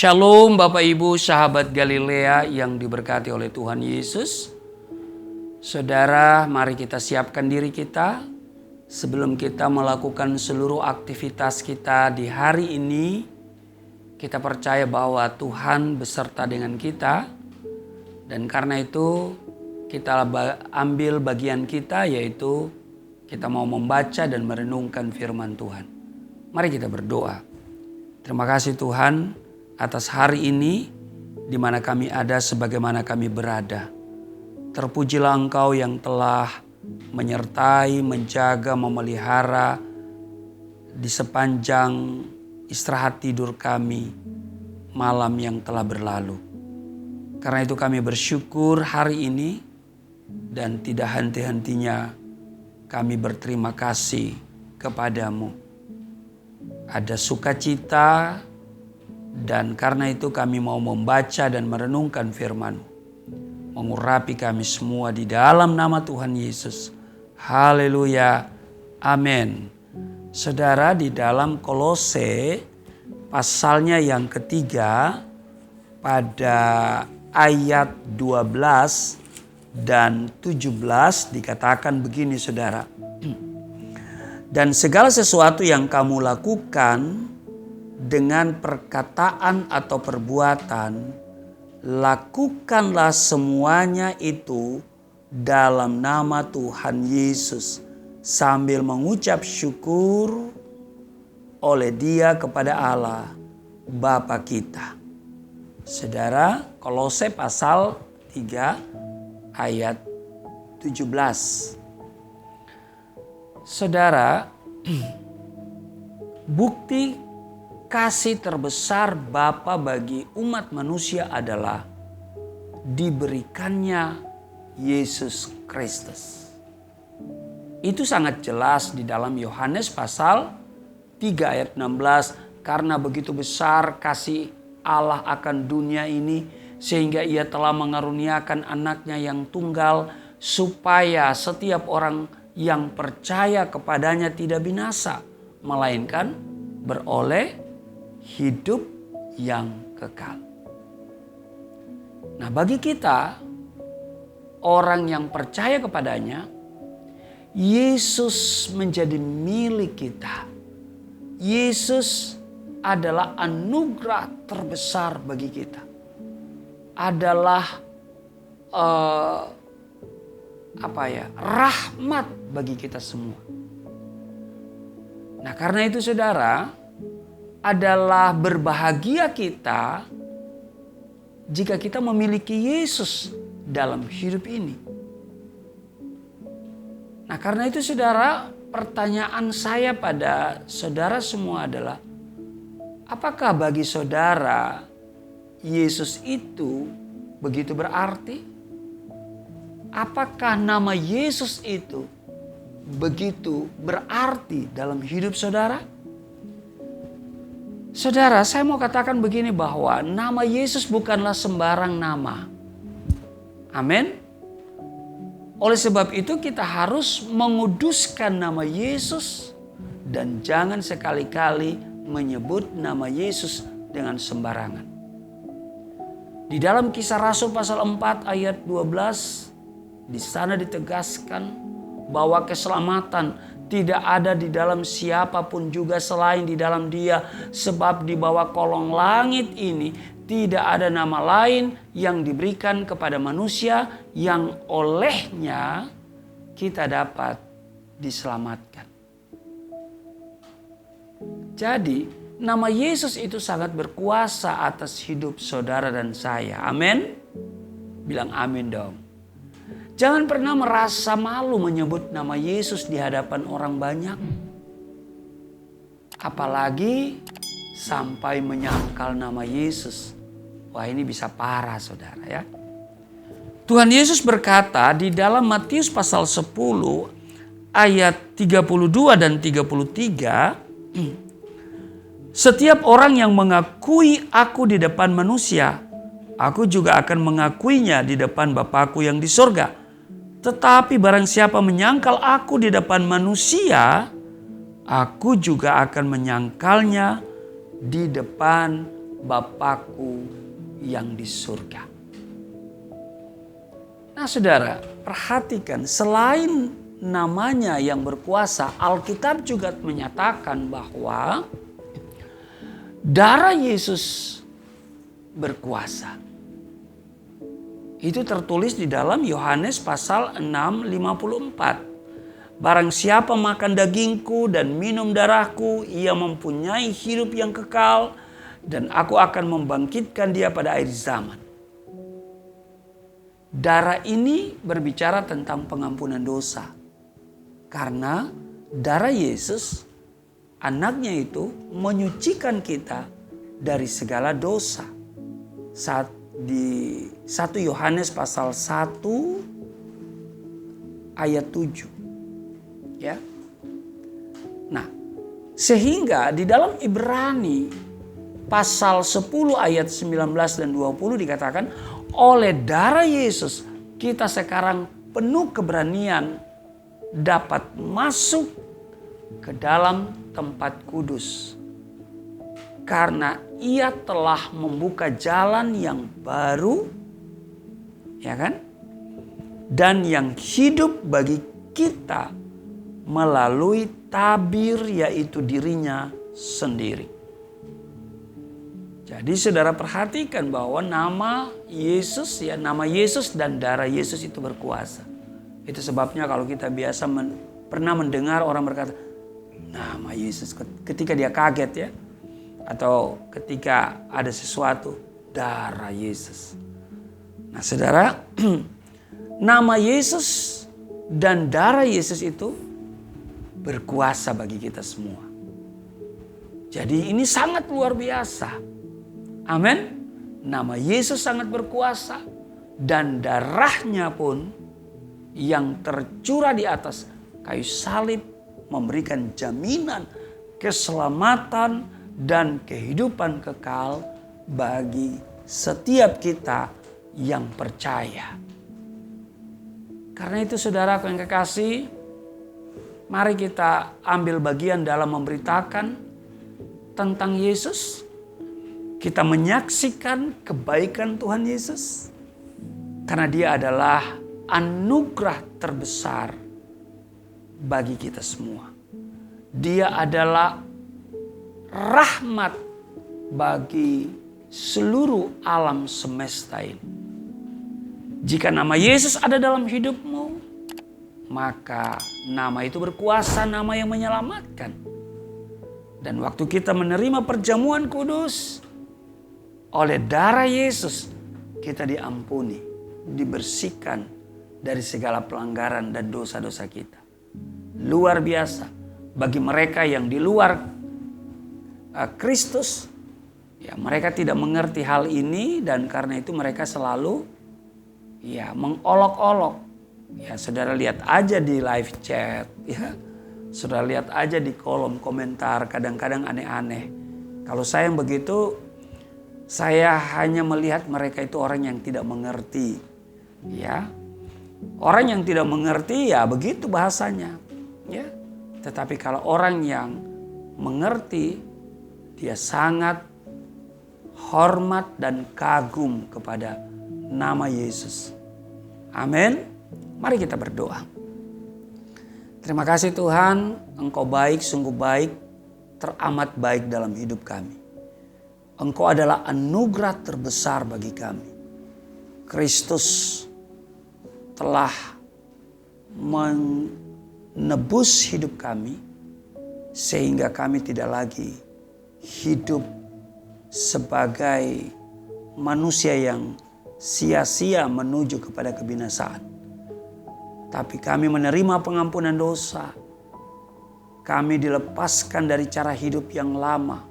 Shalom Bapak Ibu sahabat Galilea yang diberkati oleh Tuhan Yesus. Saudara, mari kita siapkan diri kita sebelum kita melakukan seluruh aktivitas kita di hari ini. Kita percaya bahwa Tuhan beserta dengan kita, dan karena itu kita ambil bagian kita, yaitu kita mau membaca dan merenungkan firman Tuhan. Mari kita berdoa. Terima kasih Tuhan atas hari ini di mana kami ada sebagaimana kami berada. Terpujilah Engkau yang telah menyertai, menjaga, memelihara di sepanjang istirahat tidur kami malam yang telah berlalu. Karena itu kami bersyukur hari ini dan tidak henti-hentinya kami berterima kasih kepadamu. Ada sukacita, dan karena itu kami mau membaca dan merenungkan firman-Mu. Mengurapi kami semua di dalam nama Tuhan Yesus. Haleluya. Amin. Saudara, di dalam Kolose pasalnya yang ketiga pada ayat 12 dan 17 dikatakan begini saudara. Dan segala sesuatu yang kamu lakukan dengan perkataan atau perbuatan, lakukanlah semuanya itu dalam nama Tuhan Yesus sambil mengucap syukur oleh Dia kepada Allah Bapa kita. Saudara, Kolose pasal 3 ayat 17. Saudara, bukti kasih terbesar Bapa bagi umat manusia adalah diberikannya Yesus Kristus. Itu sangat jelas di dalam Yohanes pasal 3 ayat 16. Karena begitu besar kasih Allah akan dunia ini sehingga Ia telah mengaruniakan anaknya yang tunggal supaya setiap orang yang percaya kepadanya tidak binasa melainkan beroleh hidup yang kekal. Nah, bagi kita orang yang percaya kepadanya, Yesus menjadi milik kita. Yesus adalah anugerah terbesar bagi kita. Adalah rahmat bagi kita semua. Nah, karena itu saudara, adalah berbahagia kita jika kita memiliki Yesus dalam hidup ini. Nah, karena itu saudara, pertanyaan saya pada saudara semua adalah, apakah bagi saudara Yesus itu begitu berarti? Apakah nama Yesus itu begitu berarti dalam hidup saudara? Saudara, saya mau katakan begini bahwa nama Yesus bukanlah sembarang nama. Amin. Oleh sebab itu kita harus menguduskan nama Yesus dan jangan sekali-kali menyebut nama Yesus dengan sembarangan. Di dalam Kisah Rasul pasal 4 ayat 12, di sana ditegaskan bahwa keselamatan tidak ada di dalam siapapun juga selain di dalam Dia. Sebab di bawah kolong langit ini tidak ada nama lain yang diberikan kepada manusia yang olehnya kita dapat diselamatkan. Jadi nama Yesus itu sangat berkuasa atas hidup saudara dan saya. Amin. Bilang amin dong. Jangan pernah merasa malu menyebut nama Yesus di hadapan orang banyak. Apalagi sampai menyangkal nama Yesus. Wah, ini bisa parah saudara ya. Tuhan Yesus berkata di dalam Matius pasal 10 ayat 32 dan 33. Setiap orang yang mengakui aku di depan manusia, aku juga akan mengakuinya di depan Bapa-Ku yang di sorga. Tetapi barang siapa menyangkal aku di depan manusia, aku juga akan menyangkalnya di depan Bapakku yang di surga. Nah saudara, perhatikan selain namanya yang berkuasa, Alkitab juga menyatakan bahwa darah Yesus berkuasa. Itu tertulis di dalam Yohanes pasal 6:54. Barang siapa makan dagingku dan minum darahku, ia mempunyai hidup yang kekal, dan aku akan membangkitkan dia pada akhir zaman. Darah ini berbicara tentang pengampunan dosa. Karena darah Yesus, anaknya itu menyucikan kita dari segala dosa. Saat di 1 Yohanes pasal 1 ayat 7. Ya. Nah, sehingga di dalam Ibrani pasal 10 ayat 19 dan 20 dikatakan, oleh darah Yesus kita sekarang penuh keberanian dapat masuk ke dalam tempat kudus. Karena ia telah membuka jalan yang baru, ya kan? Dan yang hidup bagi kita melalui tabir, yaitu dirinya sendiri. Jadi saudara perhatikan bahwa nama Yesus nama Yesus dan darah Yesus itu berkuasa. Itu sebabnya kalau kita biasa pernah mendengar orang berkata, nama Yesus, ketika dia kaget ya. Atau ketika ada sesuatu, darah Yesus. Nah saudara, nama Yesus dan darah Yesus itu berkuasa bagi kita semua. Jadi ini sangat luar biasa. Amin. Nama Yesus sangat berkuasa. Dan darahnya pun yang tercurah di atas kayu salib memberikan jaminan keselamatan dan kehidupan kekal bagi setiap kita yang percaya. Karena itu saudaraku yang kekasih, mari kita ambil bagian dalam memberitakan tentang Yesus. Kita menyaksikan kebaikan Tuhan Yesus. Karena dia adalah anugerah terbesar bagi kita semua. Dia adalah rahmat bagi seluruh alam semesta ini. Jika nama Yesus ada dalam hidupmu, maka nama itu berkuasa, nama yang menyelamatkan. Dan waktu kita menerima perjamuan kudus, oleh darah Yesus kita diampuni, dibersihkan dari segala pelanggaran dan dosa-dosa kita. Luar biasa bagi mereka yang di luar Kristus, ya mereka tidak mengerti hal ini dan karena itu mereka selalu mengolok-olok. Ya saudara lihat aja di live chat, ya saudara lihat aja di kolom komentar kadang-kadang aneh-aneh. Kalau saya yang begitu, saya hanya melihat mereka itu orang yang tidak mengerti, ya orang yang tidak mengerti ya begitu bahasanya, ya. Tetapi kalau orang yang mengerti, dia sangat hormat dan kagum kepada nama Yesus. Amin. Mari kita berdoa. Terima kasih Tuhan, Engkau baik, sungguh baik, teramat baik dalam hidup kami. Engkau adalah anugerah terbesar bagi kami. Kristus telah menebus hidup kami sehingga kami tidak lagi hidup sebagai manusia yang sia-sia menuju kepada kebinasaan. Tapi kami menerima pengampunan dosa. Kami dilepaskan dari cara hidup yang lama.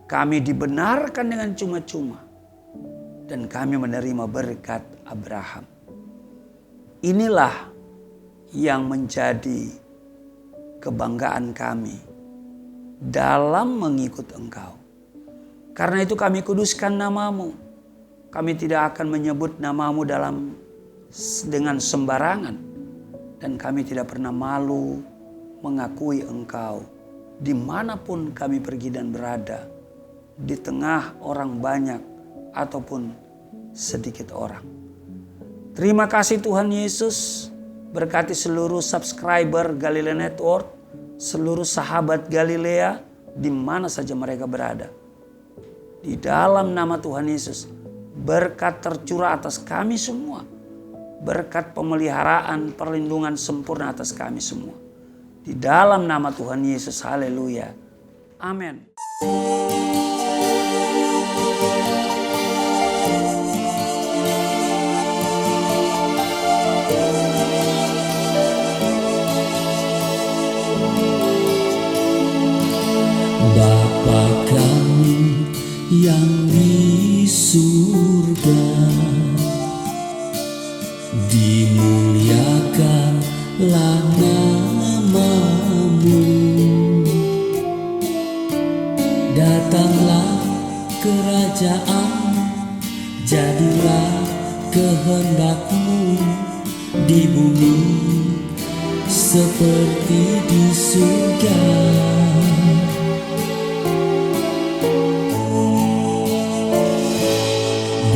Kami dibenarkan dengan cuma-cuma. Dan kami menerima berkat Abraham. Inilah yang menjadi kebanggaan kami dalam mengikut Engkau. Karena itu kami kuduskan namamu. Kami tidak akan menyebut namamu dengan sembarangan. Dan kami tidak pernah malu mengakui Engkau dimanapun kami pergi dan berada. di tengah orang banyak ataupun sedikit orang. Terima kasih Tuhan Yesus, berkati seluruh subscriber Galilea Network, seluruh sahabat Galilea di mana saja mereka berada. Di dalam nama Tuhan Yesus, berkat tercurah atas kami semua. Berkat pemeliharaan, perlindungan sempurna atas kami semua. Di dalam nama Tuhan Yesus, haleluya. Amin. Bapa kami yang di surga, dimuliakanlah nama-Mu. Datanglah kerajaan, jadilah kehendak-Mu di bumi seperti di surga.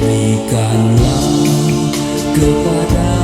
Berikanlah kepada